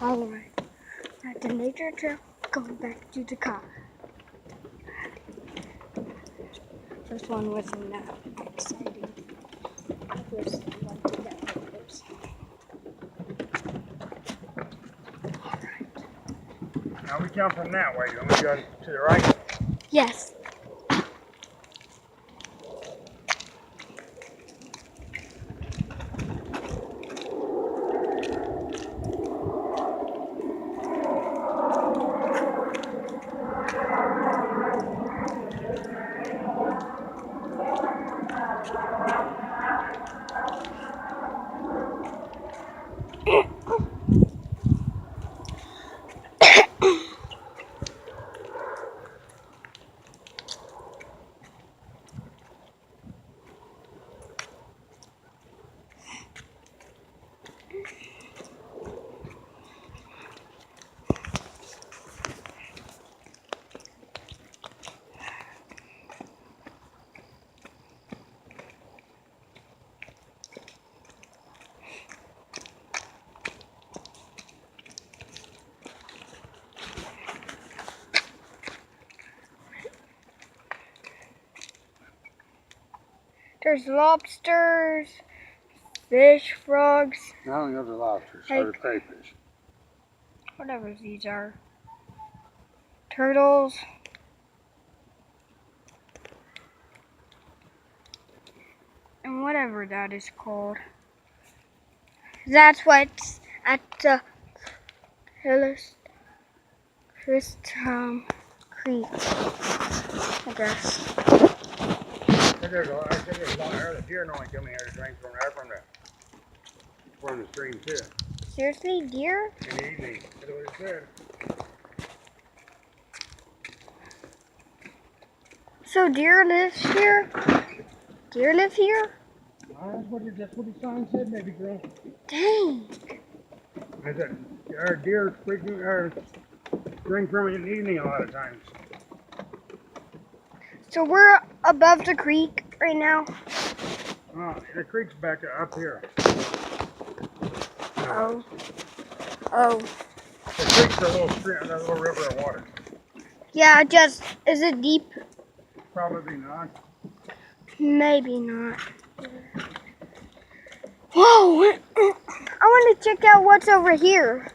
Alright, at the nature trail, going back to the car. First one wasn't that exciting. First one to get photos. Alright. Now we come from that way. You want me to go to the right? Yes. There's lobsters, fish, frogs. I don't know the lobsters, Hey. or the crayfish. Whatever these are. Turtles. And whatever that is called. That's what's at the Christum Creek, I guess. I think there's a lot of deer normally coming here to drink from the stream too. Seriously, deer? In the evening. That's what it said. So deer lives here? Deer live here? That's what the sign said, maybe, girl. Dang. I said, our deer drink from it in the evening a lot of times. So we're above the creek right now. The creek's back up here. Oh. Oh. The creek's a little stream, a little river of water. Yeah, is it deep? Probably not. Maybe not. Whoa! I want to check out what's over here.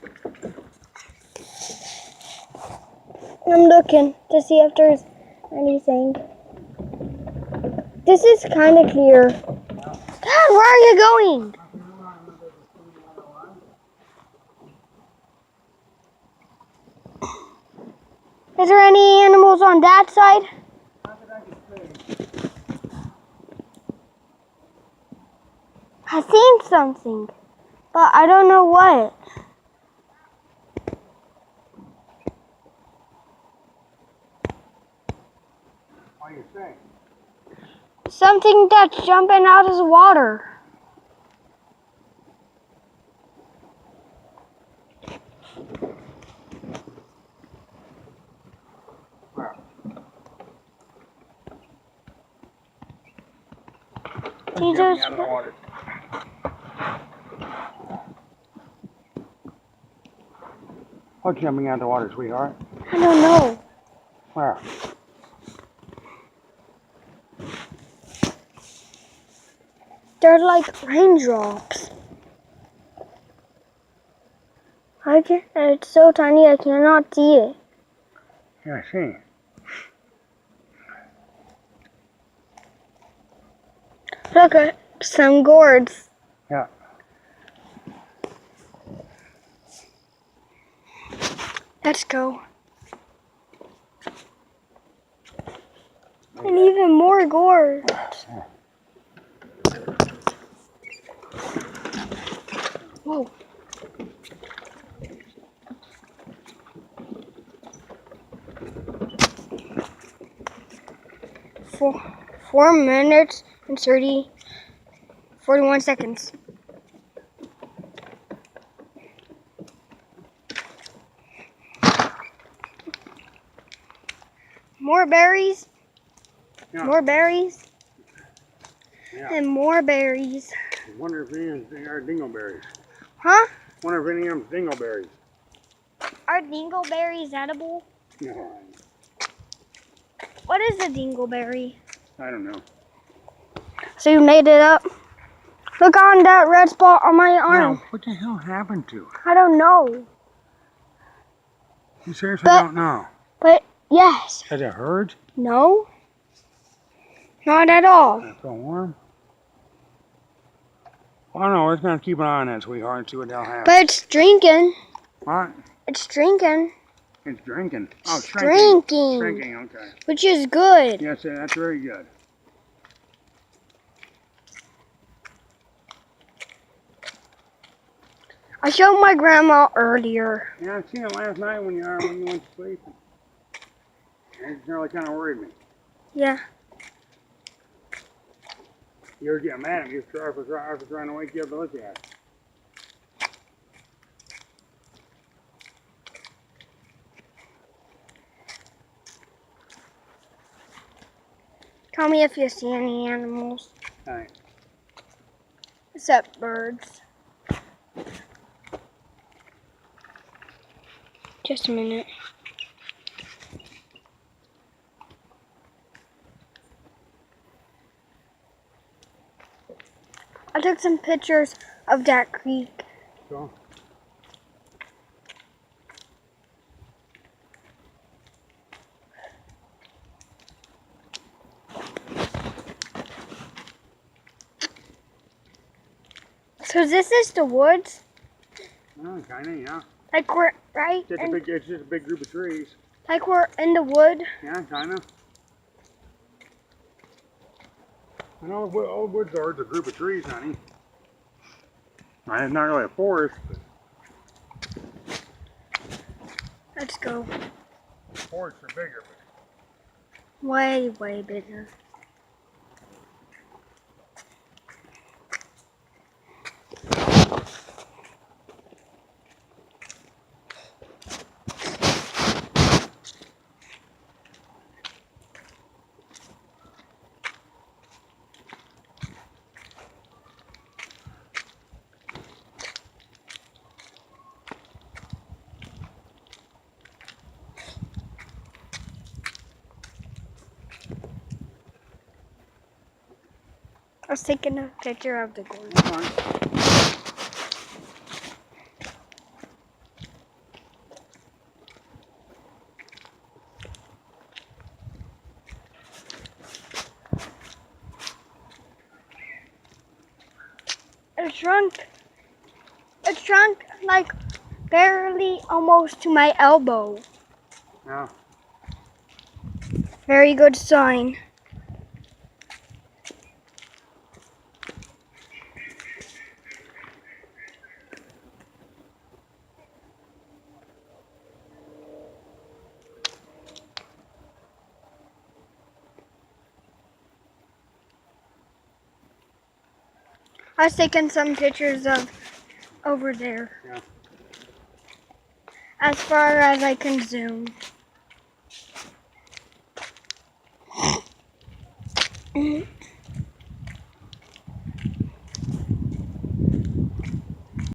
I'm looking to see if there's anything. This is kind of clear. Dad, where are you going? Is there any animals on that side? I seen something, but I don't know what. What do you think? Something that's jumping out of the water. He just Out of the water. What's jumping out of the water, sweetheart? I don't know. Where? They're like raindrops. It's so tiny I cannot see it. Yeah, I see. Look at some gourds. Yeah. Let's go. And even more gourds. Whoa. Four minutes and 41 seconds. More berries. Yeah. More berries. Yeah. And more berries. I wonder if any of them are dingleberries. Huh? Wonder if any of them dingleberries. Are dingleberries edible? No, What is a dingleberry? I don't know. So you made it up? Look on that red spot on my arm. Now, what the hell happened to it? I don't know. You seriously But- don't know? But yes. Has it hurt? No. Not at all. It's so warm. I don't know. We're just gonna keep an eye on that, sweetheart, and see what the hell happens. But it's drinking. What? It's drinking. It's drinking. Oh, shrinking. Drinking. Shrinking, okay. Which is good. Yes, that's very good. I showed my grandma earlier. Yeah, I seen it last night when you went to sleep. It really kind of worried me. Yeah. You were getting mad at me after trying to wake you up to look at it. Tell me if you see any animals. All right. Except birds. Just a minute. I took some pictures of that creek. So, So this is the woods? oh, kind of, yeah. Like we're right in, It's just a big group of trees. like we're in the wood? Yeah, kind of. I know old woods are a group of trees, honey. It's not really a forest, but Let's go. forests are bigger. Way, way bigger. I was taking a picture of the gorge. Come on. It shrunk like barely almost to my elbow. Yeah. Very good sign. I was taking some pictures of over there. Yeah. As far as I can zoom.